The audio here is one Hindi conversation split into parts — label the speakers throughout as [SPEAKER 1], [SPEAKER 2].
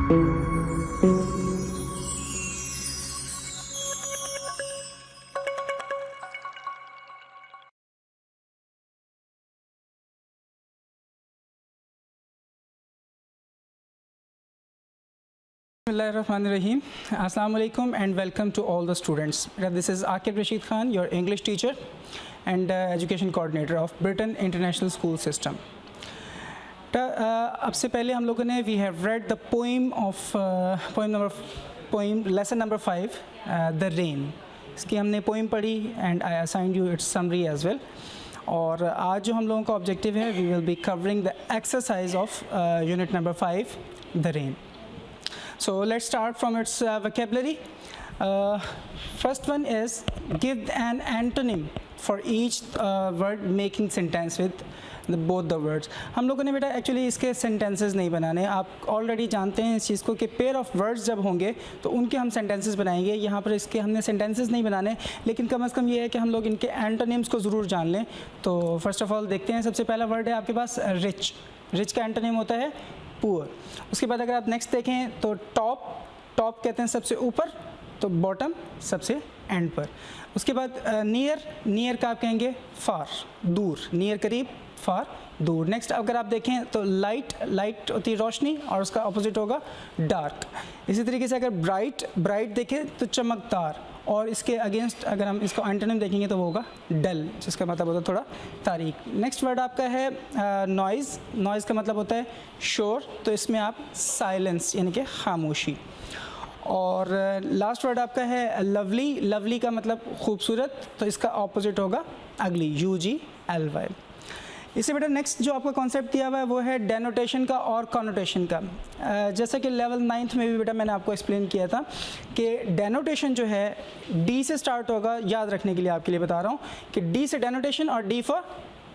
[SPEAKER 1] Bismillahirrahmanirrahim. Assalamu alaikum and welcome to all the students. This is Akib Rashid Khan, your English teacher and education coordinator of Britain International School System. अब से पहले हम लोगों ने we have read the lesson number 5, The Rain. इसकी हमने poem पढ़ी and I assigned you its summary as well. और आज जो हम लोगों का objective है, we will be covering the exercise of unit number 5, The Rain. So let's start from its vocabulary. First one is give an antonym for each word making sentence with both the words. हम लोगों ने बेटा एक्चुअली इसके sentences नहीं बनाने, आप ऑलरेडी जानते हैं इस चीज़ को कि पेयर ऑफ वर्ड्स जब होंगे तो उनके हम sentences बनाएंगे. यहाँ पर इसके हमने sentences नहीं बनाने, लेकिन कम से कम ये है कि हम लोग इनके antonyms को ज़रूर जान लें. तो फर्स्ट ऑफ ऑल देखते हैं, सबसे पहला वर्ड है आपके पास रिच. रिच का एंटोनिम होता है पुअर. उसके बाद अगर आप नेक्स्ट देखें तो टॉप, टॉप कहते हैं सबसे ऊपर, तो बॉटम सबसे एंड पर. उसके बाद नियर, नियर का आप कहेंगे फार, दूर. नियर करीब, फार दूर. नेक्स्ट अगर आप देखें तो लाइट, लाइट होती है रोशनी और उसका अपोजिट होगा डार्क. इसी तरीके से अगर ब्राइट, ब्राइट देखें तो चमकदार, और इसके अगेंस्ट अगर हम इसको एंटोनिम देखेंगे तो वो होगा डल, जिसका मतलब होता है थोड़ा तारीक. नेक्स्ट वर्ड आपका है नॉइज़. नॉइज़ का मतलब होता है शोर, तो इसमें आप साइलेंस यानी कि खामोशी. और लास्ट वर्ड आपका है लवली. लवली का मतलब खूबसूरत, तो इसका ऑपोजिट होगा अगली, UGLY. इससे बेटा नेक्स्ट जो आपका कॉन्सेप्ट दिया हुआ है वो है डेनोटेशन का और कॉनोटेशन का. जैसा कि लेवल 9th में भी बेटा मैंने आपको एक्सप्लेन किया था कि डेनोटेशन जो है D से स्टार्ट होगा. याद रखने के लिए आपके लिए बता रहा हूँ कि D से डेनोटेशन और D फॉर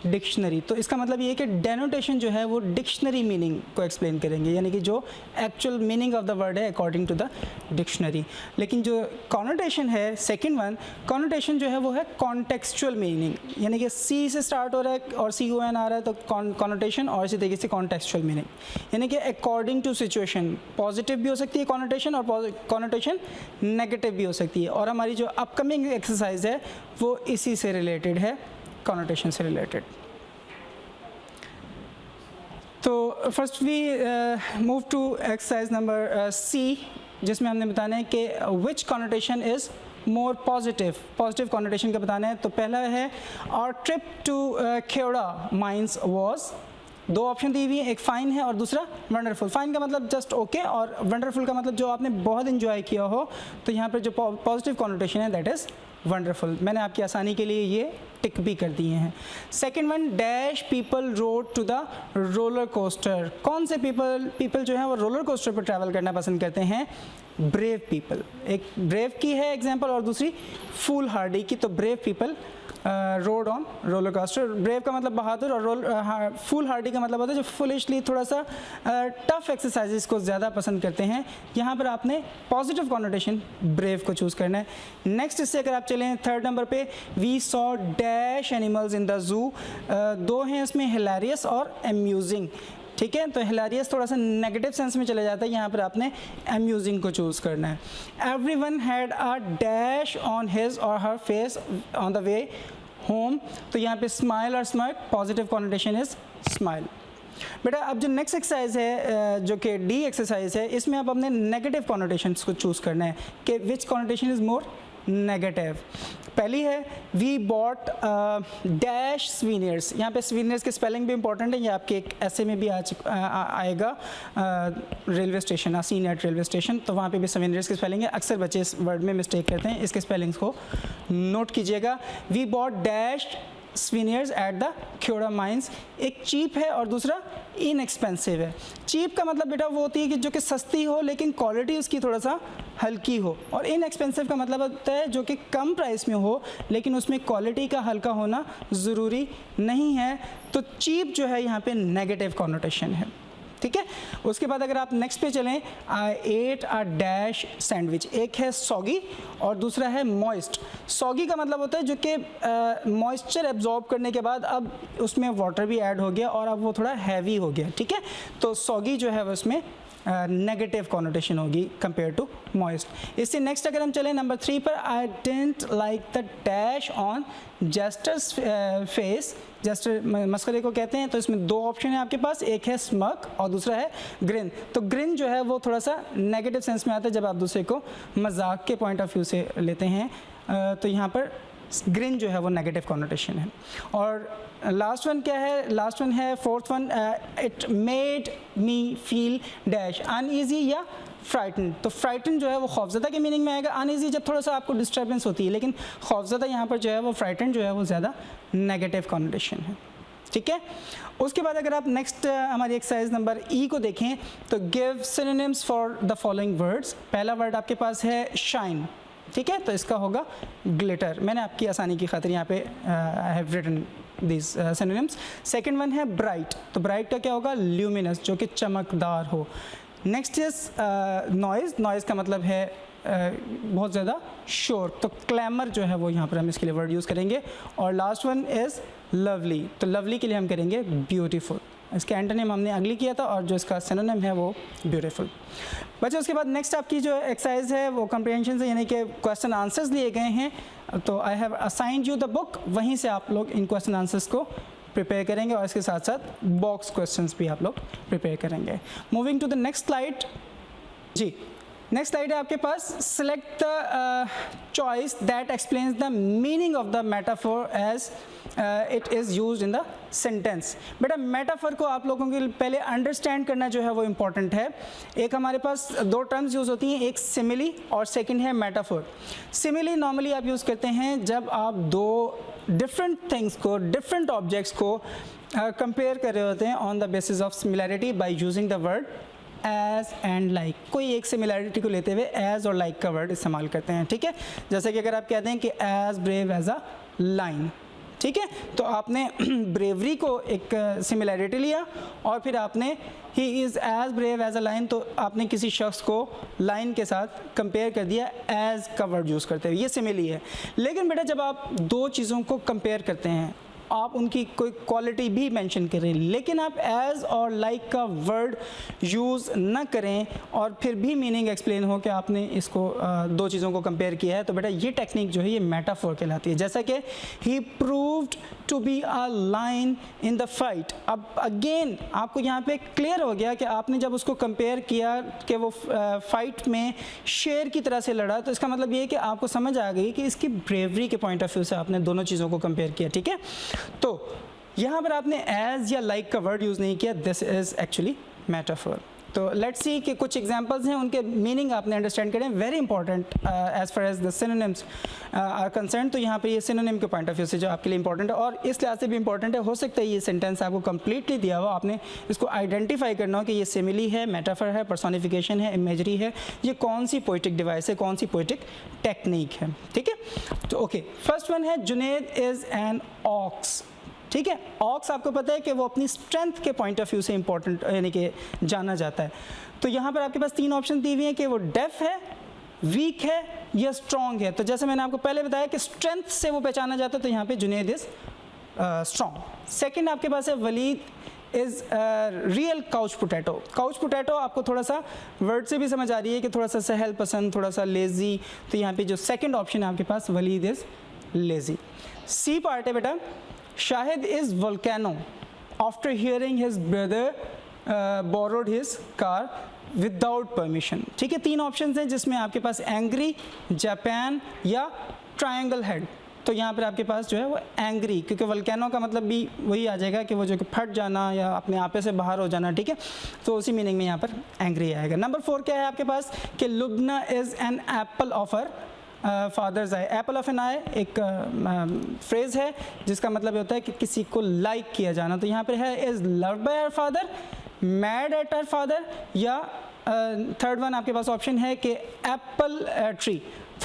[SPEAKER 1] डिक्शनरी. तो इसका मतलब ये है कि डेनोटेशन जो है वो डिक्शनरी मीनिंग को एक्सप्लेन करेंगे, यानी कि जो actual meaning of the word है अकॉर्डिंग टू द डिक्शनरी. लेकिन जो कॉनोटेशन है सेकंड वन, कॉनोटेशन जो है वो है कॉन्टेक्सचुअल मीनिंग, यानी कि C से स्टार्ट हो रहा है और CON आ रहा है तो कॉनोटेशन, और इसी तरीके से कॉन्टेक्सचुअल मीनिंग यानी कि अकॉर्डिंग टू सिचुएशन. पॉजिटिव भी हो सकती है कॉनोटेशन और कॉनोटेशन नेगेटिव भी हो सकती है. और हमारी जो अपकमिंग एक्सरसाइज है वो इसी से रिलेटेड है, कॉनोटेशन से रिलेटेड. तो first we move to exercise number C, जिसमें हमने बताना है कि which connotation is more positive. Positive connotation का बताना है. तो पहला है our trip to Khewra mines was. दो ऑप्शन दी हुई है, एक फ़ाइन है और दूसरा वंडरफुल. फ़ाइन का मतलब जस्ट ओके और वंडरफुल का मतलब जो आपने बहुत इन्जॉय किया हो. तो यहाँ पर जो पॉजिटिव कॉनोटेशन है दैट इज़ वंडरफुल. मैंने आपकी आसानी के लिए ये टिक भी कर दिए हैं. Second one, dash people rode to the roller coaster. कौन से पीपल जो है वो रोलर कोस्टर पर ट्रैवल करना पसंद करते हैं? Brave people. एक ब्रेव की है एग्जांपल और दूसरी फूल हार्डी की. तो brave people road on roller coaster. Brave का मतलब बहादुर और फूल हार्डी का मतलब होता है जो फुलिशली थोड़ा सा टफ एक्सरसाइजेस को ज़्यादा पसंद करते हैं. यहाँ पर आपने पॉजिटिव कॉनोटेशन ब्रेव को चूज़ करना है. नेक्स्ट इससे अगर आप चलें थर्ड नंबर पे, we saw dash animals in the zoo. दो हैं इसमें, हिलेरियस और अम्यूजिंग. ठीक है, तो हिलेरियस थोड़ा सा नेगेटिव सेंस में चले जाता है, यहाँ पर आपने अम्यूजिंग को चूज़ करना है. Everyone had a dash on his or her face on the way home. तो यहाँ पे smile or smile, positive connotation is smile. बेटा अब जो नेक्स्ट एक्सरसाइज है जो कि D एक्सरसाइज है, इसमें आप अपने नेगेटिव कॉनोटेशंस को चूज़ करना है कि which connotation is more negative. पहली है वी बॉट डैश स्वीनियर्स. यहाँ पे स्वीनियर्स की स्पेलिंग भी इंपॉर्टेंट है, ये आपके एक ऐसे में भी आएगा railway station, seen at railway station. तो वहाँ पे भी स्वीनियर्स की स्पेलिंग है. अक्सर बच्चे इस वर्ड में मिस्टेक करते हैं, इसके स्पेलिंग्स को नोट कीजिएगा. We bought dash souvenirs at the Khewra mines. एक चीप है और दूसरा इनएक्सपेंसिव है. चीप का मतलब बेटा वो होती है कि जो कि सस्ती हो लेकिन क्वालिटी उसकी थोड़ा सा हल्की हो, और इनएक्सपेंसिव का मतलब होता है जो कि कम प्राइस में हो लेकिन उसमें क्वालिटी का हल्का होना ज़रूरी नहीं है. तो चीप जो है यहाँ पे नेगेटिव कॉनोटेशन है. ठीक है। उसके बाद अगर आप नेक्स्ट पे चलें, आई एट अ डैश सैंडविच, एक है सॉगी और दूसरा है मॉइस्ट। सॉगी का मतलब होता है जो कि मॉइस्चर एब्जॉर्ब करने के बाद अब उसमें वाटर भी ऐड हो गया और अब वो थोड़ा हैवी हो गया, ठीक है। तो सॉगी जो है वो उसमें नेगेटिव कॉनोटेशन होगी कंपेयर टू मॉइस्ट। इससे नेक्स्ट अगर हम चलें नंबर 3 पर, I didn't like the dash on jester's face, jester मस्करे को कहते हैं। तो इसमें दो ऑप्शन है आपके पास, एक है स्मक और दूसरा है ग्रिन। तो ग्रिन जो है वो थोड़ा सा नेगेटिव सेंस में आता है जब आप दूसरे को मजाक के पॉइंट ऑफ व्यू से लेते हैं, तो यहाँ पर ग्रिन जो है वो नेगेटिव कॉनोटेशन है। और लास्ट वन क्या है, लास्ट वन है fourth one, it made me feel dash uneasy या फ्राइटन। तो फ्राइटन जो है वो खौफज़दा के मीनिंग में आएगा, अनईजी जब थोड़ा सा आपको डिस्टर्बेंस होती है, लेकिन खौफज़दा यहाँ पर जो है वो फ्राइटन जो है वो ज़्यादा नेगेटिव कॉनोटेशन है, ठीक है। उसके बाद अगर आप नेक्स्ट हमारी एक्सरसाइज नंबर ई को देखें तो give synonyms for the following words. पहला वर्ड आपके पास है शाइन, ठीक है, तो इसका होगा ग्लिटर। मैंने आपकी आसानी की खातिर यहाँ पे I have written this synonyms. Second one है ब्राइट, तो ब्राइट का क्या होगा, ल्यूमिनस, जो कि चमकदार हो। नेक्स्ट इज नॉइज़, नॉइज़ का मतलब है बहुत ज़्यादा शोर, तो क्लैमर जो है वो यहाँ पर हम इसके लिए वर्ड यूज़ करेंगे। और लास्ट वन इज़ लवली, तो लवली के लिए हम करेंगे ब्यूटीफुल। इसके एंटोनिम हमने अगली किया था और जो इसका सिनोनिम है वो ब्यूटीफुल। बच्चों उसके बाद नेक्स्ट आपकी जो एक्सरसाइज है वो कम्प्रीहेंशन से, यानी कि क्वेश्चन आंसर्स लिए गए हैं। तो I have assigned you the book, वहीं से आप लोग इन क्वेश्चन आंसर्स को प्रिपेयर करेंगे और इसके साथ साथ बॉक्स क्वेश्चंस भी आप लोग प्रिपेयर करेंगे। Moving to the next slide जी, नेक्स्ट स्लाइड है आपके पास, select the choice that explains the meaning of the metaphor as it is use in the sentence. बेटा मेटाफर को आप लोगों के पहले अंडरस्टैंड करना जो है वो इम्पॉर्टेंट है। एक हमारे पास दो टर्म्स यूज़ होती हैं, एक सिमिली और सेकंड है मेटाफोर। सिमिली नॉर्मली आप यूज़ करते हैं जब आप दो डिफरेंट थिंग्स को, डिफरेंट ऑब्जेक्ट्स को कंपेयर कर रहे होते हैं on the basis of similarity by using the word as and like. कोई एक सिमिलैरिटी को लेते हुए एज और लाइक का वर्ड इस्तेमाल करते हैं, ठीक है। जैसे कि अगर आप कहते हैं कि as brave as a lion, ठीक है, तो आपने ब्रेवरी को एक सिमिलैरिटी लिया और फिर आपने he is as brave as a lion, तो आपने किसी शख्स को लाइन के साथ कंपेयर कर दिया एज का वर्ड यूज़ करते हुए, ये सिमिली है। लेकिन बेटा जब आप दो चीज़ों को कंपेयर करते हैं, आप उनकी कोई क्वालिटी भी मेंशन करें, लेकिन आप एज और लाइक का वर्ड यूज़ न करें और फिर भी मीनिंग एक्सप्लेन हो कि आपने इसको दो चीज़ों को कंपेयर किया है, तो बेटा ये टेक्निक जो है ये मेटाफोर कहलाती है। जैसा कि he proved to be a lion in the fight. अब अगेन आपको यहाँ पे क्लियर हो गया कि आपने जब उसको कंपेयर किया कि वो फाइट में शेर की तरह से लड़ा, तो इसका मतलब ये है कि आपको समझ आ गई कि इसकी ब्रेवरी के पॉइंट ऑफ व्यू से आपने दोनों चीज़ों को कंपेयर किया, ठीक है। तो यहाँ पर आपने एज या लाइक का वर्ड यूज़ नहीं किया, दिस इज़ एक्चुअली मेटाफोर। तो लेट्स सी कि कुछ एग्जांपल्स हैं, उनके मीनिंग आपने अंडरस्टैंड करें, very important as far as the synonyms are concern. तो यहाँ पे ये सिनोनिम के पॉइंट ऑफ व्यू से जो आपके लिए इंपॉर्टेंट है और इस लिहाज से भी इंपॉर्टेंट है, हो सकता है ये सेंटेंस आपको कंप्लीटली दिया हो, आपने इसको आइडेंटिफाई करना हो कि ये सिमिली है, मेटाफर है, पर्सोनिफिकेशन है, इमेजरी है, ये कौन सी पोइटिक डिवाइस है, कौन सी पोइटिक टेक्निक है, ठीक है। तो ओके, फर्स्ट वन है जुनैद इज़ एन ऑक्स, ठीक है। ऑक्स आपको पता है कि वो अपनी स्ट्रेंथ के पॉइंट ऑफ व्यू से इंपॉर्टेंट यानी कि जाना जाता है। तो यहाँ पर आपके पास तीन ऑप्शन दी हुई हैं कि वो डेफ है, वीक है या स्ट्रॉन्ग है। तो जैसे मैंने आपको पहले बताया कि स्ट्रेंथ से वो पहचाना जाता है, तो यहाँ पे जुनैद इज़ स्ट्रॉन्ग। सेकंड आपके पास है Waleed is real couch potato. Couch potato आपको थोड़ा सा वर्ड से भी समझ आ रही है कि थोड़ा सा सहल पसंद, थोड़ा सा लेज़ी, तो यहाँ पे जो सेकेंड ऑप्शन है आपके पास Waleed is lazy. C part है बेटा, Shahid is volcano after hearing his brother borrowed his car without permission, ठीक है। तीन ऑप्शन हैं जिसमें आपके पास एंग्री, जापान या ट्रायंगल हेड। तो यहाँ पर आपके पास जो है वो एंग्री, क्योंकि वोल्केनो का मतलब भी वही आ जाएगा कि वो जो कि फट जाना या अपने आपे से बाहर हो जाना, ठीक है। तो उसी मीनिंग में यहाँ पर एंग्री आएगा। नंबर 4 क्या है आपके पास कि Lubna is an apple of her father's eye. Apple of an eye एक फ्रेज़ है जिसका मतलब होता है कि किसी को लाइक किया जाना। तो यहाँ पर है is loved by her father, mad at her father या थर्ड वन आपके पास ऑप्शन है कि एप्पल ट्री,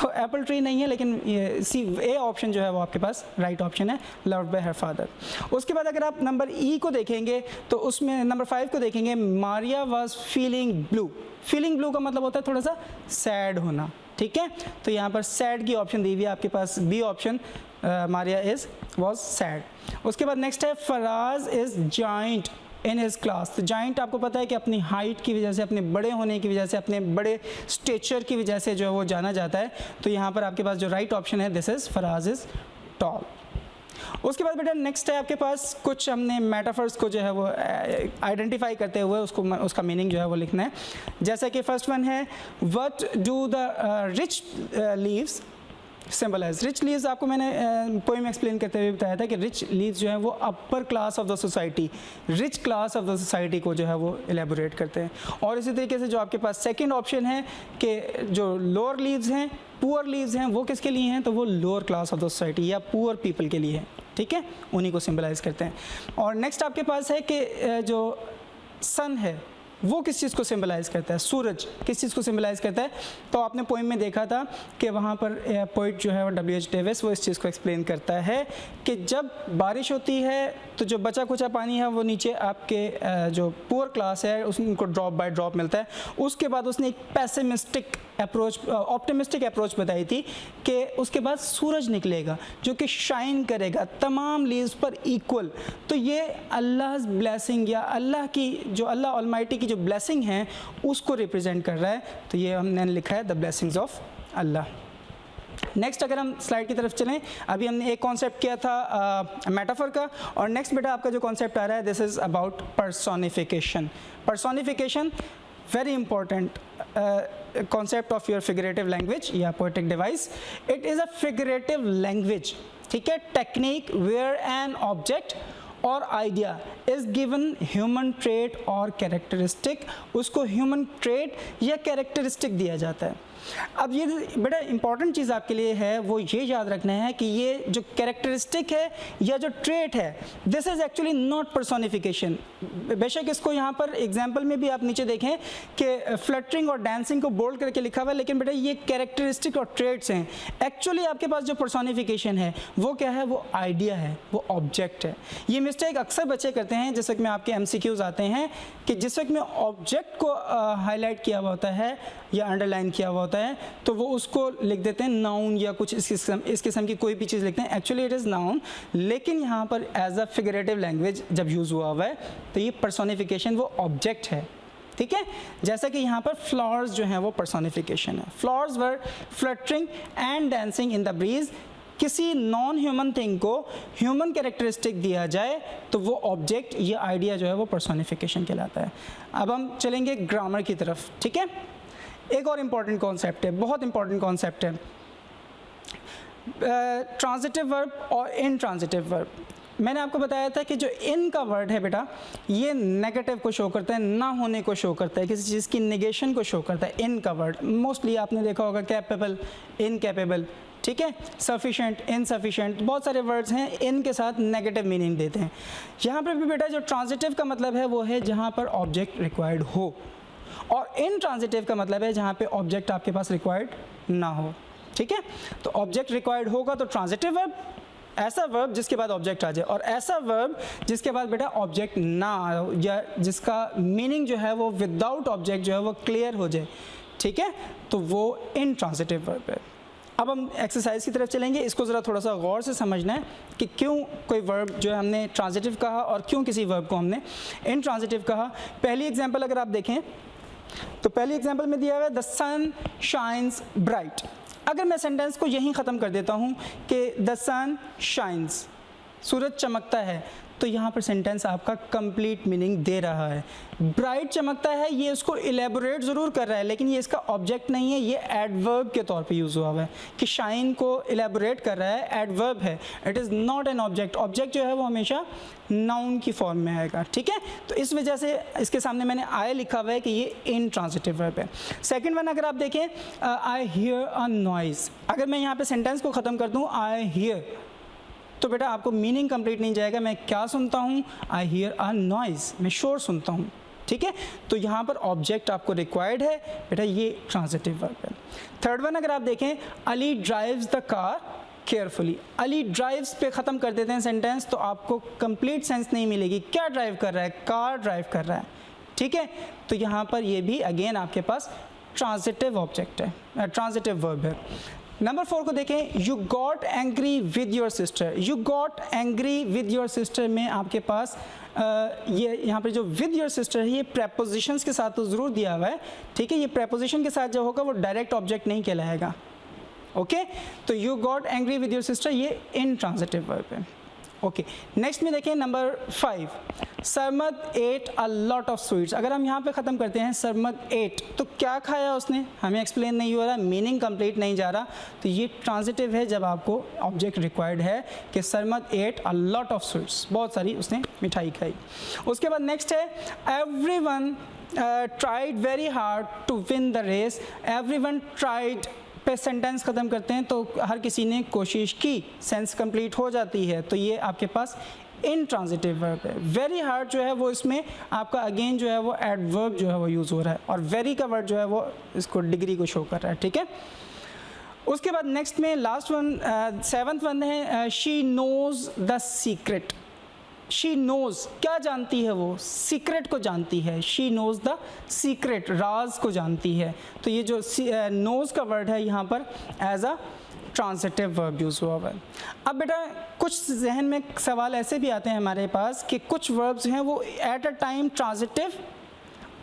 [SPEAKER 1] तो एप्पल ट्री नहीं है, लेकिन सी ए ऑप्शन जो है वो आपके पास राइट ऑप्शन है, लव्ड बाय हर फादर। उसके बाद अगर आप नंबर ई को देखेंगे तो उसमें नंबर 5 को देखेंगे, Maria was feeling blue. Feeling blue का मतलब होता है थोड़ा सा सैड होना, ठीक है, तो यहाँ पर सैड की ऑप्शन दी हुई है आपके पास, B option, Maria is was sad. उसके बाद नेक्स्ट है, Faraz is giant in his class. तो जाइंट आपको पता है कि अपनी हाइट की वजह से, अपने बड़े होने की वजह से, अपने बड़े स्टेचर की वजह से जो है वो जाना जाता है, तो यहाँ पर आपके पास जो राइट ऑप्शन है this is Faraz is tall. उसके बाद बेटा नेक्स्ट है आपके पास कुछ हमने मेटाफर्स को जो है वो आइडेंटिफाई करते हुए उसका मीनिंग जो है वो लिखना है। जैसा कि फर्स्ट वन है, what do the rich leaves symbolise. Rich leaves आपको मैंने पोएम एक्सप्लेन करते हुए बताया था कि रिच लीव्स जो है वो upper class of the society, rich class of the society को जो है वो एलेबोरेट करते हैं। और इसी तरीके से जो आपके पास सेकंड ऑप्शन है कि जो लोअर लीव्स हैं, पुअर लीव्स हैं, वो किसके लिए हैं, तो वो lower class of the society या पुअर पीपल के लिए है, ठीक है, उन्हीं को सिंबलाइज करते हैं। और नेक्स्ट आपके पास है कि जो सन है वो किस चीज़ को सिंबलाइज करता है, सूरज किस चीज़ को सिंबलाइज करता है, तो आपने पोइम में देखा था कि वहाँ पर पोइट जो है वो W.H. डेविस वो इस चीज़ को एक्सप्लेन करता है कि जब बारिश होती है तो जो बचा कुचा पानी है वो नीचे आपके जो पुअर क्लास है उनको ड्रॉप बाय ड्रॉप मिलता है। उसके बाद उसने एक पैसिमिस्टिक अप्रोच, ऑप्टिमिस्टिक अप्रोच बताई थी कि उसके बाद सूरज निकलेगा जो कि शाइन करेगा तमाम लीव्स पर इक्वल। तो ये अल्लाह ब्लेसिंग या अल्लाह की जो अल्लाह ऑलमाइटी की जो ब्लेसिंग है उसको रिप्रेजेंट कर रहा है, तो ये हमने लिखा है the blessings of Allah. Next अगर हम स्लाइड की तरफ चलें, अभी हमने एक कॉन्सेप्ट किया था मेटाफर का, और नेक्स्ट बेटा आपका जो कॉन्सेप्ट आ रहा है this is about personification. Personification very important concept of your figurative language या poetic device. It is a figurative language, ठीक है, technique where an object और idea is given human trait और characteristic, उसको human trait या characteristic दिया जाता है। अब ये बड़ा इंपॉर्टेंट चीज़ आपके लिए है वो ये याद रखना है कि ये जो कैरेक्टरिस्टिक है या जो ट्रेट है this is actually not personification. बेशक इसको यहाँ पर एग्जांपल में भी आप नीचे देखें कि फ्लटरिंग और डांसिंग को बोल्ड करके लिखा हुआ है, लेकिन बेटा ये कैरेक्टरिस्टिक और ट्रेट्स हैं। एक्चुअली आपके पास जो पर्सोनिफिकेशन है वो क्या है, वो आइडिया है, वो ऑब्जेक्ट है। ये मिस्टेक अक्सर बच्चे करते हैं जिस वक्त में आपके MCQs आते हैं कि जिस वक्त में ऑब्जेक्ट को हाईलाइट किया हुआ होता है या अंडरलाइन किया हुआ होता है तो वो उसको लिख देते हैं नाउन या कुछ इस किस्म की कोई भी चीज़ लिखते हैं। एक्चुअली इट इज़ नाउन, लेकिन यहाँ पर एज अ फिगरेटिव लैंग्वेज जब यूज़ हुआ हुआ है तो ये पर्सोनिफिकेशन वो ऑब्जेक्ट है, ठीक है। जैसा कि यहाँ पर फ्लावर्स जो हैं वो पर्सोनिफिकेशन है। Flowers were fluttering and dancing in the breeze. किसी नॉन ह्यूमन थिंग को ह्यूमन कैरेक्टरिस्टिक दिया जाए तो वो ऑब्जेक्ट या आइडिया जो है वो पर्सोनिफिकेशन कहलाता है। अब हम चलेंगे ग्रामर की तरफ, ठीक है। एक और इम्पॉर्टेंट कॉन्सेप्ट है, बहुत इम्पॉर्टेंट कॉन्सेप्ट है, ट्रांजिटिव वर्ब और इनट्रांजिटिव वर्ब। मैंने आपको बताया था कि जो इन का वर्ड है बेटा ये नेगेटिव को शो करता है, ना होने को शो करता है, किसी चीज़ की नेगेशन को शो करता है। इन का वर्ड मोस्टली आपने देखा होगा कैपेबल, इनकैपेबल, ठीक है, सफिशेंट, इनसफिशेंट, बहुत सारे वर्ड्स हैं इन के साथ नेगेटिव मीनिंग देते हैं। यहाँ पर भी बेटा जो ट्रांजिटिव का मतलब है वो है जहाँ पर ऑब्जेक्ट रिक्वायर्ड हो, और इनट्रांजिटिव का मतलब है जहाँ पे ऑब्जेक्ट आपके पास रिक्वायर्ड ना हो, ठीक है। तो ऑब्जेक्ट रिक्वायर्ड होगा तो ट्रांजिटिव वर्ब, ऐसा वर्ब जिसके बाद ऑब्जेक्ट आ जाए, और ऐसा वर्ब जिसके बाद बेटा ऑब्जेक्ट ना आए या जिसका मीनिंग जो है वो विदाउट ऑब्जेक्ट जो है वो क्लियर हो जाए, ठीक है, तो वो इनट्रांजिटिव वर्ब है। अब हम एक्सरसाइज की तरफ चलेंगे। इसको ज़रा थोड़ा सा गौर से समझना है कि क्यों कोई वर्ब जो है हमने ट्रांजिटिव कहा और क्यों किसी वर्ब को हमने इनट्रांजिटिव कहा। पहली एग्जाम्पल अगर आप देखें तो पहली एग्जाम्पल में दिया हुआ है द सन शाइन्स ब्राइट। अगर मैं सेंटेंस को यहीं ख़त्म कर देता हूँ कि द सन शाइन्स, सूरज चमकता है, तो यहाँ पर सेंटेंस आपका कंप्लीट मीनिंग दे रहा है। ब्राइट चमकता है ये उसको इलेबोरेट ज़रूर कर रहा है, लेकिन ये इसका ऑब्जेक्ट नहीं है, ये एडवर्ब के तौर पे यूज़ हुआ हुआ है कि शाइन को इलेबोरेट कर रहा है, एडवर्ब है, it is not an object. Object जो है वो हमेशा नाउन की फॉर्म में आएगा, ठीक है। तो इस वजह से इसके सामने मैंने आई लिखा हुआ है कि ये इनट्रांजिटिव वर्ब है। सेकेंड वन अगर आप देखें आई हियर अ नॉइज़, अगर मैं यहाँ पर सेंटेंस को ख़त्म कर दूँ आई हियर, तो बेटा आपको मीनिंग कंप्लीट नहीं जाएगा। मैं क्या सुनता हूँ, आई हियर अ नॉइज़, मैं शोर सुनता हूँ, ठीक है। तो यहाँ पर ऑब्जेक्ट आपको रिक्वायर्ड है बेटा, ये ट्रांजिटिव वर्ब है। थर्ड वन अगर आप देखें, Ali drives the car carefully. Ali drives पे ख़त्म कर देते हैं सेंटेंस तो आपको कंप्लीट सेंस नहीं मिलेगी। क्या ड्राइव कर रहा है? कार ड्राइव कर रहा है, ठीक है। तो यहाँ पर ये भी अगेन आपके पास ट्रांजिटिव ऑब्जेक्ट है, ट्रांजिटिव वर्ब है। नंबर 4 को देखें, you got angry with your sister. You got angry with your sister में आपके पास ये यहाँ पर जो विद योर सिस्टर है ये प्रेपोजिशंस के साथ तो ज़रूर दिया हुआ है, ठीक है। ये प्रेपोजिशन के साथ जो होगा वो डायरेक्ट ऑब्जेक्ट नहीं कहलाएगा, ओके। तो you got angry with your sister ये इनट्रांजिटिव वर्ब है, ओके। नेक्स्ट में देखें number 5, Sarmad ate a lot of sweets. अगर हम यहाँ पे ख़त्म करते हैं सरमद एट, तो क्या खाया उसने, हमें एक्सप्लेन नहीं हो रहा, मीनिंग कंप्लीट नहीं जा रहा, तो ये ट्रांजिटिव है जब आपको ऑब्जेक्ट रिक्वायर्ड है कि Sarmad ate a lot of sweets, बहुत सारी उसने मिठाई खाई। उसके बाद नेक्स्ट है, everyone tried very hard to win the race. Everyone tried पे सेंटेंस ख़त्म करते हैं तो हर किसी ने कोशिश की, सेंस कंप्लीट हो जाती है, तो ये आपके पास इनट्रांजिटिव वर्ब है। वेरी हार्ड जो है वो इसमें आपका अगेन जो है वो एडवर्ब जो है वो यूज़ हो रहा है, और वेरी का वर्ड जो है वो इसको डिग्री को शो कर रहा है, ठीक है। उसके बाद नेक्स्ट में लास्ट वन 7th वन है, she knows the secret. She knows क्या जानती है वो, सीक्रेट को जानती है। शी नोज़ द सीक्रेट, राज को जानती है। तो ये जो नोज़ का वर्ड है यहाँ पर as a transitive verb use हुआ है। अब बेटा कुछ जहन में सवाल ऐसे भी आते हैं हमारे पास कि कुछ वर्ब्स हैं वो एट अ टाइम ट्रांजिटिव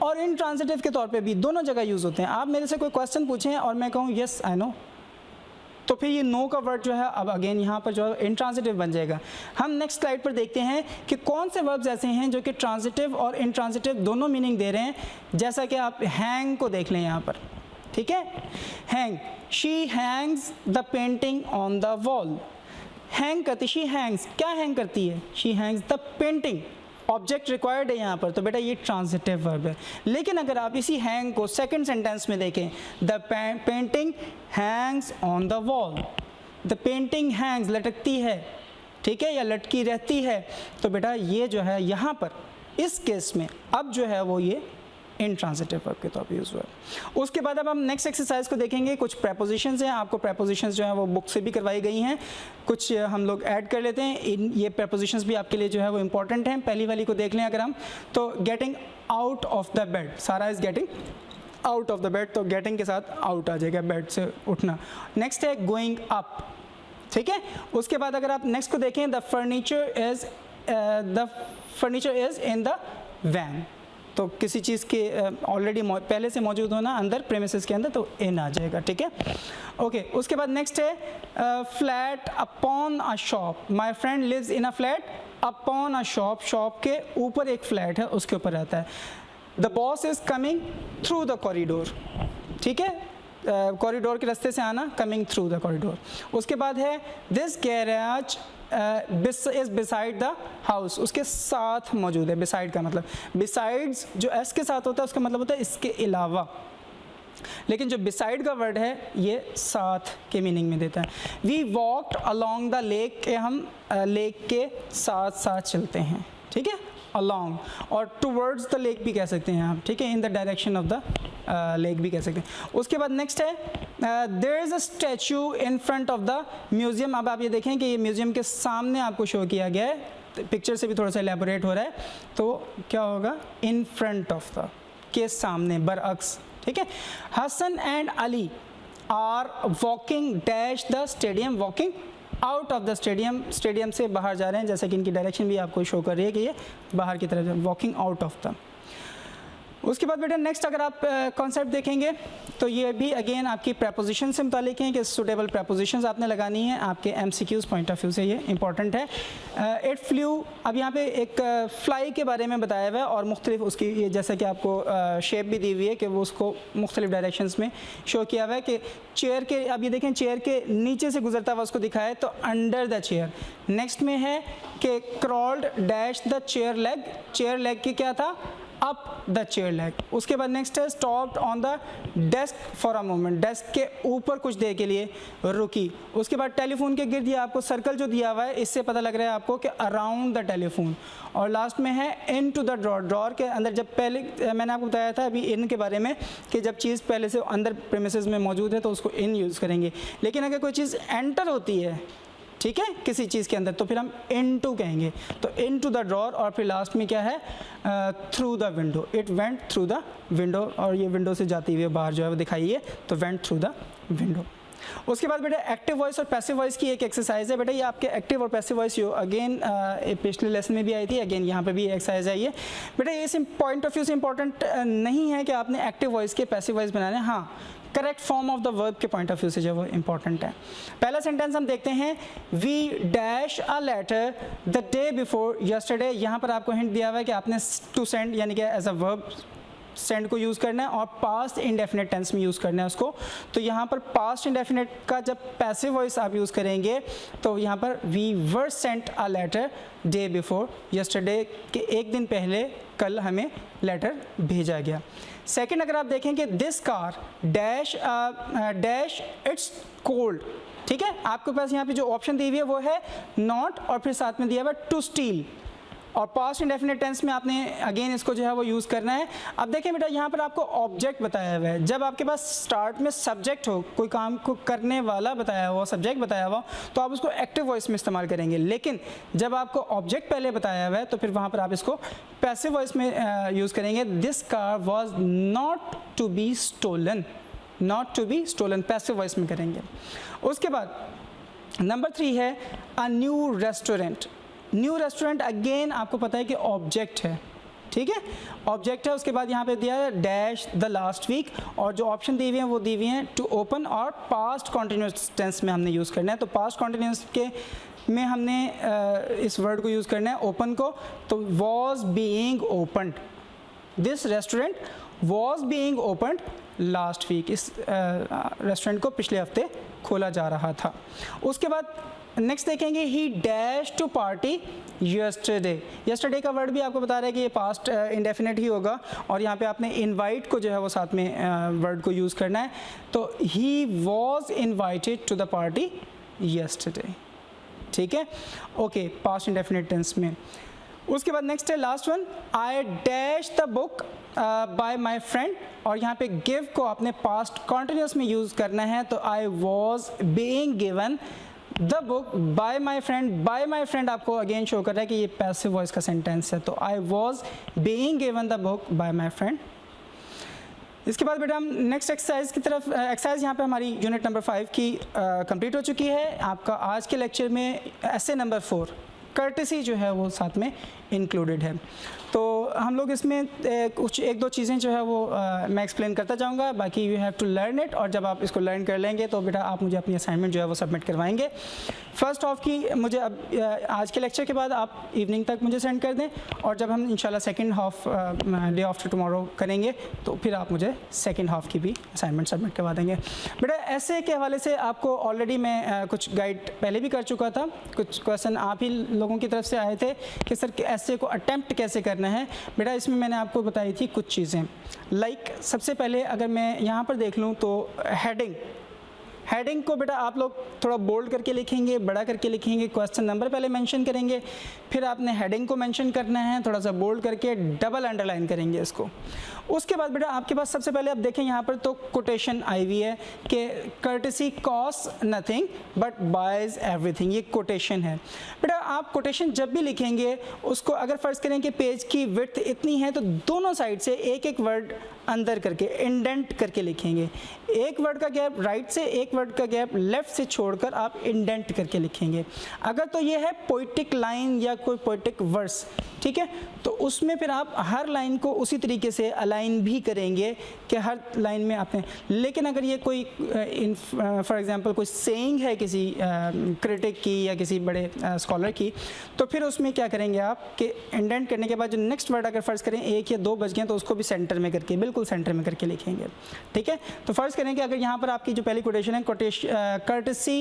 [SPEAKER 1] और इनट्रांजिटिव के तौर पे भी दोनों जगह यूज़ होते हैं। आप मेरे से कोई क्वेश्चन पूछें और मैं कहूँ यस आई नो, तो फिर ये नो का वर्ड जो है अब अगेन यहाँ पर जो है इनट्रांजिटिव बन जाएगा। हम नेक्स्ट स्लाइड पर देखते हैं कि कौन से वर्ब्स ऐसे हैं जो कि ट्रांजिटिव और इनट्रांजिटिव दोनों मीनिंग दे रहे हैं। जैसा कि आप हैंग को देख लें यहाँ पर, ठीक है। Hang, she Hanks the painting on the wall. Hang करती, शी हैंग्स, क्या हैंग करती है? She Hanks the painting, object required है यहाँ पर, तो बेटा ये ट्रांजिटिव वर्ब है। लेकिन अगर आप इसी हैंग को सेकंड सेंटेंस में देखें, the painting Hanks on the wall. The painting Hanks, लटकती है, ठीक है, या लटकी रहती है, तो बेटा ये जो है यहाँ पर इस केस में अब जो है वो ये इनट्रांजिटिव वर्ब के तौर पे यूज़ हुआ है। उसके बाद अब हम नेक्स्ट एक्सरसाइज को देखेंगे। कुछ प्रेपोजिशंस हैं, आपको प्रेपोजिशंस जो है वो बुक से भी करवाई गई हैं, कुछ हम लोग ऐड कर लेते हैं। ये प्रेपोजिशंस भी आपके लिए जो है वो इंपॉर्टेंट हैं। पहली वाली को देख लें अगर हम, तो getting out of the bed, Sara is getting out of the bed, तो गेटिंग के साथ आउट आ जाएगा, बेड से उठना। नेक्स्ट है गोइंग अप, ठीक है। उसके बाद अगर आप नेक्स्ट को देखें, the furniture is in the van, तो किसी चीज़ के ऑलरेडी पहले से मौजूद होना अंदर प्रेमिसेस के अंदर, तो इन आ जाएगा, ठीक है, ओके। उसके बाद नेक्स्ट है flat upon a shop. My friend lives in a flat upon a shop, shop के ऊपर एक फ्लैट है उसके ऊपर रहता है। The boss is coming through the corridor, ठीक है, कॉरिडोर के रास्ते से आना, कमिंग थ्रू द कॉरिडोर। उसके बाद है this garage is beside the house, उसके साथ मौजूद है। बिसाइड का मतलब, बिसाइड्स जो एस के साथ होता है उसका मतलब होता है इसके अलावा, लेकिन जो बिसाइड का वर्ड है ये साथ के मीनिंग में देता है। We walked along the lake, के हम लेक के साथ साथ चलते हैं, ठीक है, अलॉन्ग, और टुवर्ड्स द लेक भी कह सकते हैं आप, ठीक है, in the direction of the lake भी कह सकते हैं। उसके बाद नेक्स्ट है there is a statue in front of the museum. अब आप ये देखें कि ये म्यूज़ियम के सामने आपको शो किया गया है, पिक्चर से भी थोड़ा सा एलेबोरेट हो रहा है, तो क्या होगा, इन फ्रंट ऑफ द, के सामने, बरअक्स, ठीक है। Hasan and Ali are walking dash the stadium, walking out of the stadium, stadium से बाहर जा रहे हैं, जैसा कि इनकी डायरेक्शन भी आपको शो कर रही है कि ये बाहर की तरफ, वॉकिंग आउट ऑफ द। उसके बाद बेटा नेक्स्ट अगर आप कॉन्सेप्ट देखेंगे तो ये भी अगेन आपकी प्रेपोजिशन से मुतालिक हैं कि सूटेबल प्रेपोजिशंस आपने लगानी है, आपके MCQs पॉइंट ऑफ व्यू से ये इंपॉर्टेंट है। इट फ्लू, अब यहाँ पे एक फ्लाई के बारे में बताया हुआ है और मुख्तलिफ उसकी ये जैसा कि आपको शेप भी दी हुई है कि वो उसको मुख्तलिफ डायरेक्शंस में शो किया हुआ है कि चेयर के, अब ये देखें चेयर के नीचे से गुजरता हुआ उसको दिखाया है, तो अंडर द चेयर। नेक्स्ट में है कि crawled dash the chair leg, chair leg की क्या था, अप द चेयर लेग। उसके बाद नेक्स्ट है stopped on the desk for a moment, desk के ऊपर कुछ देर के लिए रुकी। उसके बाद टेलीफोन के गिर्द ये आपको सर्कल जो दिया हुआ है इससे पता लग रहा है आपको कि अराउंड द टेलीफोन। और लास्ट में है इन टू द ड्रॉर, ड्रॉर के अंदर। जब पहले मैंने आपको बताया था अभी इन के बारे में कि जब चीज़ पहले से अंदर प्रेमिसेस में मौजूद है तो उसको इन यूज़ करेंगे, लेकिन अगर कोई चीज़ एंटर होती है, ठीक है, किसी चीज़ के अंदर, तो फिर हम इनटू कहेंगे। तो इनटू द ड्रॉर, और फिर लास्ट में क्या है, through the window, it went through the window, और ये विंडो से जाती हुई बाहर जो है वो दिखाई है, तो वेंट थ्रू द विंडो। उसके बाद बेटा एक्टिव वॉइस और पैसिव वॉइस की एक एक्सरसाइज है। बेटा ये आपके एक्टिव और पैसिव वॉइस यो अगेन पिछले लेसन में भी आई थी, अगेन यहाँ पे भी एक्सरसाइज आई है। बेटा ये इस पॉइंट ऑफ व्यू से इंपॉर्टेंट नहीं है कि आपने एक्टिव वॉइस के पैसिव वॉइस बनाने, हाँ correct form of the verb के पॉइंट ऑफ व्यू से जो वो इंपॉर्टेंट है। पहला सेंटेंस हम देखते हैं, we dash a letter the day before yesterday. यहाँ पर आपको हिंट दिया हुआ है कि आपने टू सेंड यानी कि एज अ वर्ब सेंड को यूज़ करना है और पास्ट इंडेफिनिट टेंस में यूज़ करना है उसको। तो यहाँ पर पास्ट इंडेफिनिट का जब पैसिव वॉइस आप यूज़ करेंगे तो यहाँ पर we were sent a letter day before yesterday, के एक दिन पहले कल हमें लेटर भेजा गया। सेकंड अगर आप देखें कि this car dash dash it's cold, ठीक है, आपके पास यहाँ पे जो ऑप्शन दी हुई है वो है नॉट और फिर साथ में दिया हुआ टू स्टील, और पास्ट इंडेफिनिट टेंस में आपने अगेन इसको जो है वो यूज़ करना है। अब देखें बेटा यहाँ पर आपको ऑब्जेक्ट बताया हुआ है, जब आपके पास स्टार्ट में सब्जेक्ट हो, कोई काम को करने वाला बताया हुआ, सब्जेक्ट बताया हुआ, तो आप उसको एक्टिव वॉइस में इस्तेमाल करेंगे, लेकिन जब आपको ऑब्जेक्ट पहले बताया हुआ है तो फिर वहाँ पर आप इसको पैसिव वॉइस में यूज़ करेंगे। This car was not to be stolen, not to be stolen passive voice में करेंगे। उसके बाद नंबर 3 है a new restaurant. New restaurant again आपको पता है कि ऑब्जेक्ट है, ठीक है, ऑब्जेक्ट है। उसके बाद यहाँ पे दिया है डैश द लास्ट वीक, और जो ऑप्शन दी हुई हैं वो दी हुई हैं टू ओपन और पास्ट कॉन्टिन्यूस टेंस में हमने यूज़ करना है। तो पास्ट कॉन्टिन्यूस के में हमने इस वर्ड को यूज़ करना है ओपन को, तो was being opened, this restaurant was being opened last week, इस रेस्टोरेंट को पिछले हफ्ते खोला जा रहा था। उसके बाद नेक्स्ट देखेंगे he dash to party yesterday. Yesterday का वर्ड भी आपको बता रहा है कि ये पास्ट इंडेफिनिट ही होगा, और यहाँ पे आपने इनवाइट को जो है वो साथ में वर्ड को यूज़ करना है। तो he was invited to the party yesterday, ठीक है, ओके, पास्ट इंडेफिनिट टेंस में। उसके बाद नेक्स्ट है last one, I dash the book by my friend, और यहाँ पे गिव को आपने पास्ट कॉन्टिन्यूस में यूज़ करना है। तो I was being given the book by my friend, bye my friend आपको अगेन शो कर रहा है कि ये पैसिव वॉइस का सेंटेंस है। तो I was being given the book by my friend. इसके बाद बेटा हम नेक्स्ट एक्सरसाइज की तरफ, एक्सरसाइज यहाँ पे हमारी यूनिट नंबर 5 की कंप्लीट हो चुकी है। आपका आज के लेक्चर में ऐसे नंबर 4 कर्टेसी जो है वो साथ में इंक्लूडेड है। तो हम लोग इसमें कुछ एक दो चीज़ें जो है वो मैं एक्सप्लेन करता जाऊंगा, बाकी you have to learn it, और जब आप इसको लर्न कर लेंगे तो बेटा आप मुझे अपनी असाइनमेंट जो है वो सबमिट करवाएंगे। फर्स्ट हाफ की मुझे अब आज के लेक्चर के बाद आप इवनिंग तक मुझे सेंड कर दें, और जब हम इंशाल्लाह second half day after tomorrow करेंगे तो फिर आप मुझे सेकंड हाफ की भी असाइनमेंट सबमिट करवा देंगे। बेटा ऐसे के हवाले से आपको ऑलरेडी मैं कुछ गाइड पहले भी कर चुका था, कुछ क्वेश्चन आप ही लोगों की तरफ से आए थे कि सर ऐसे को अटेम्प्ट कैसे करना है। बेटा इसमें मैंने आपको बताई थी कुछ चीज़ें, लाइक सबसे पहले अगर मैं यहाँ पर देख लूँ तो हेडिंग को बेटा आप लोग थोड़ा बोल्ड करके लिखेंगे, बड़ा करके लिखेंगे, क्वेश्चन नंबर पहले मेंशन करेंगे, फिर आपने हेडिंग को मेंशन करना है थोड़ा सा बोल्ड करके, डबल अंडरलाइन करेंगे इसको। उसके बाद बेटा आपके पास सबसे पहले आप देखें यहाँ पर तो कोटेशन आई हुई है कि courtesy cost nothing but buys everything, ये कोटेशन है। बेटा आप कोटेशन जब भी लिखेंगे उसको अगर फ़र्ज़ करें कि पेज की विड्थ इतनी है तो दोनों साइड से एक एक वर्ड अंदर करके इंडेंट करके लिखेंगे, एक वर्ड का गैप राइट से, एक वर्ड का गैप लेफ्ट से छोड़कर आप इंडेंट करके लिखेंगे। अगर तो ये है पोइटिक लाइन या कोई पोइटिक वर्स, ठीक है, तो उसमें फिर आप हर लाइन को उसी तरीके से अलाइन भी करेंगे कि हर लाइन में आपने, लेकिन अगर ये कोई फॉर एग्जांपल कोई सेइंग है किसी क्रिटिक की या किसी बड़े स्कॉलर की, तो फिर उसमें क्या करेंगे आप कि इंडेंट करने के बाद जो नेक्स्ट वर्ड अगर फ़र्ज़ करें एक या दो बच गए तो उसको भी सेंटर में करके, बिल्कुल सेंटर में करके लिखेंगे, ठीक है। तो फ़र्ज़ करें कि अगर यहाँ पर आपकी जो पहली कोटेशन है courtesy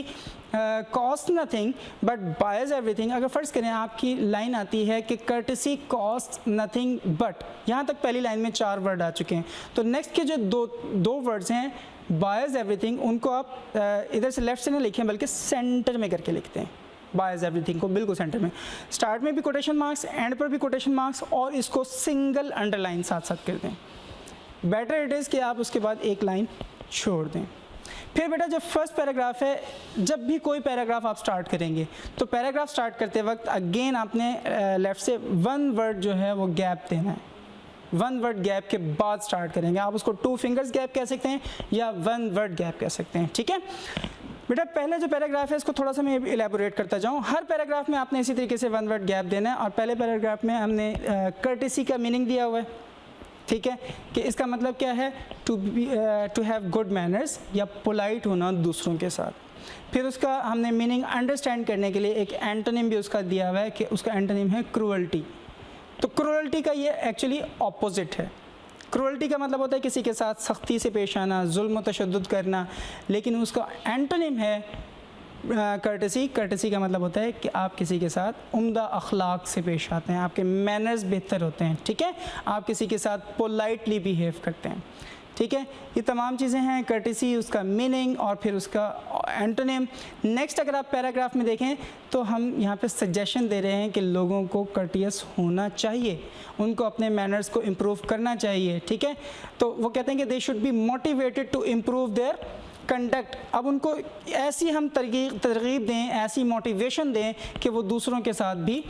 [SPEAKER 1] cost nothing but buys everything। अगर फ़र्ज़ करें आपकी लाइन आती है कि courtesy cost nothing but, यहाँ तक पहली लाइन में 4 वर्ड आ चुके हैं, तो नेक्स्ट के जो दो वर्ड्स हैं buys everything, उनको आप इधर से लेफ्ट से नहीं लिखें बल्कि सेंटर में करके लिखते हैं। बायज एवरीथिंग को बिल्कुल सेंटर में, स्टार्ट में भी कोटेशन मार्क्स, एंड पर भी कोटेशन मार्क्स, और इसको सिंगल अंडरलाइन साथ साथ कर दें। बेटर इट इज़ कि आप उसके बाद एक लाइन छोड़ दें। फिर बेटा जब फर्स्ट पैराग्राफ है, जब भी कोई पैराग्राफ आप स्टार्ट करेंगे तो पैराग्राफ स्टार्ट करते वक्त अगेन आपने लेफ़्ट से 1 वर्ड जो है वो गैप देना है। 1 वर्ड गैप के बाद स्टार्ट करेंगे। आप उसको 2 फिंगर्स गैप कह सकते हैं या 1 वर्ड गैप कह सकते हैं, ठीक है। बेटा पहले जो पैराग्राफ है इसको थोड़ा सा मैं इलेबोरेट करता जाऊँ। हर पैराग्राफ में आपने इसी तरीके से 1 वर्ड गैप देना है, और पहले पैराग्राफ में हमने कर्टेसी का मीनिंग दिया हुआ है, ठीक है, कि इसका मतलब क्या है, टू हैव गुड मैनर्स या पोलाइट होना दूसरों के साथ। फिर उसका हमने मीनिंग अंडरस्टैंड करने के लिए एक एंटोनिम भी उसका दिया हुआ है कि उसका एंटोनिम है क्रूअल्टी। तो क्रूअल्टी का ये एक्चुअली ऑपोजिट है। क्रूअल्टी का मतलब होता है किसी के साथ सख्ती से पेश आना, जुल्म तशद्दुद करना, लेकिन उसका एंटोनिम है कर्टेसी। कर्टेसी का मतलब होता है कि आप किसी के साथ उम्दा अखलाक से पेश आते हैं, आपके मैनर्स बेहतर होते हैं, ठीक है, आप किसी के साथ पोलाइटली बिहेव करते हैं, ठीक है। ये तमाम चीज़ें हैं कर्टेसी, उसका मीनिंग और फिर उसका एंटोनिम। नेक्स्ट अगर आप पैराग्राफ में देखें तो हम यहाँ पे सजेशन दे रहे हैं कि लोगों को कर्टियस होना चाहिए, उनको अपने मैनर्स को इम्प्रूव करना चाहिए, ठीक है। तो वो कहते हैं कि they should be motivated to improve their conduct. अब उनको ऐसी हम तरगीब दें, ऐसी मोटिवेशन दें कि वो दूसरों के साथ भी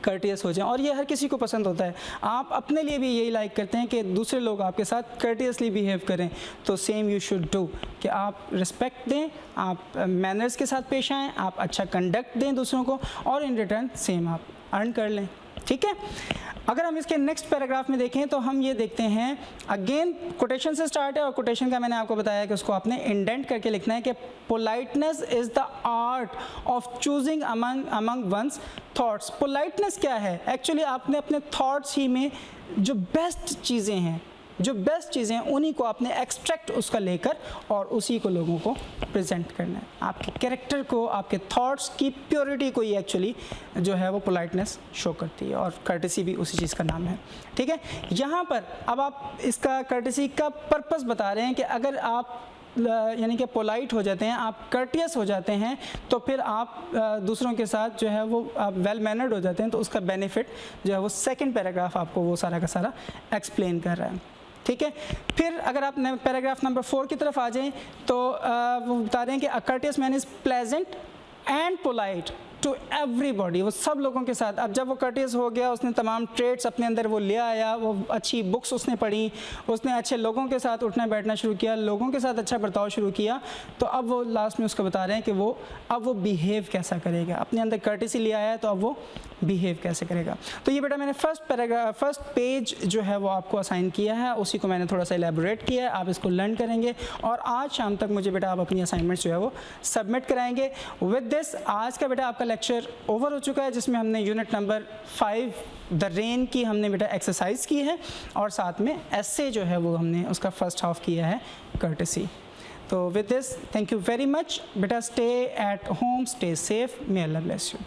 [SPEAKER 1] कर्टियस हो जाएं, और ये हर किसी को पसंद होता है। आप अपने लिए भी यही लाइक करते हैं कि दूसरे लोग आपके साथ कर्टियसली बिहेव करें, तो सेम यू शुड डू कि आप रिस्पेक्ट दें, आप मैनर्स के साथ पेश आएँ, आप अच्छा कंडक्ट दें दूसरों को, और इन रिटर्न सेम आप अर्न कर लें, ठीक है। अगर हम इसके नेक्स्ट पैराग्राफ में देखें तो हम ये देखते हैं, अगेन कोटेशन से स्टार्ट है, और कोटेशन का मैंने आपको बताया कि उसको आपने इंडेंट करके लिखना है कि politeness is the art of choosing among one's thoughts. Politeness क्या है? एक्चुअली आपने अपने थॉट्स ही में जो बेस्ट चीज़ें हैं, जो बेस्ट चीज़ें हैं, उन्हीं को आपने एक्सट्रैक्ट उसका लेकर और उसी को लोगों को प्रेजेंट करना है। आपके कैरेक्टर को, आपके थॉट्स की प्योरिटी को ही एक्चुअली जो है वो पोलाइटनेस शो करती है, और कर्टेसी भी उसी चीज़ का नाम है, ठीक है। यहाँ पर अब आप इसका कर्टेसी का पर्पस बता रहे हैं कि अगर आप यानी कि पोलाइट हो जाते हैं, आप कर्टियस हो जाते हैं, तो फिर आप दूसरों के साथ जो है वो आप वेल मैनर्ड हो जाते हैं, तो उसका बेनिफिट जो है वो सेकंड पैराग्राफ आपको वो सारा का सारा एक्सप्लेन कर रहा है, ठीक है। फिर अगर आप पैराग्राफ नंबर 4 की तरफ आ जाएं तो वो बता रहे हैं कि a courteous man is pleasant and polite to everybody, वो सब लोगों के साथ। अब जब वो कर्टियस हो गया, उसने तमाम ट्रेड्स अपने अंदर वो ले आया, वो अच्छी बुक्स उसने पढ़ी, उसने अच्छे लोगों के साथ उठना बैठना शुरू किया, लोगों के साथ अच्छा बर्ताव शुरू किया, तो अब वो लास्ट में उसको बता रहे हैं कि वो अब वो बिहेव कैसा करेगा। अपने अंदर कर्टिसी ले आया है तो अब वो बिहेव कैसे करेगा। तो ये बेटा मैंने फर्स्ट पेज जो है वो आपको असाइन किया है, उसी को मैंने थोड़ा सा एलेबोरेट किया है, आप इसको लर्न करेंगे और आज शाम तक मुझे बेटा आप अपनी असाइनमेंट्स जो है वो सबमिट कराएंगे। विद दिस आज का बेटा आपका लेक्चर ओवर हो चुका है, जिसमें हमने यूनिट नंबर 5 द रेन की हमने बेटा एक्सरसाइज की है, और साथ में एसे जो है वो हमने उसका फर्स्ट हाफ किया है कर्टेसी। तो with this thank you very much बेटा, stay at home, stay safe, may Allah bless you.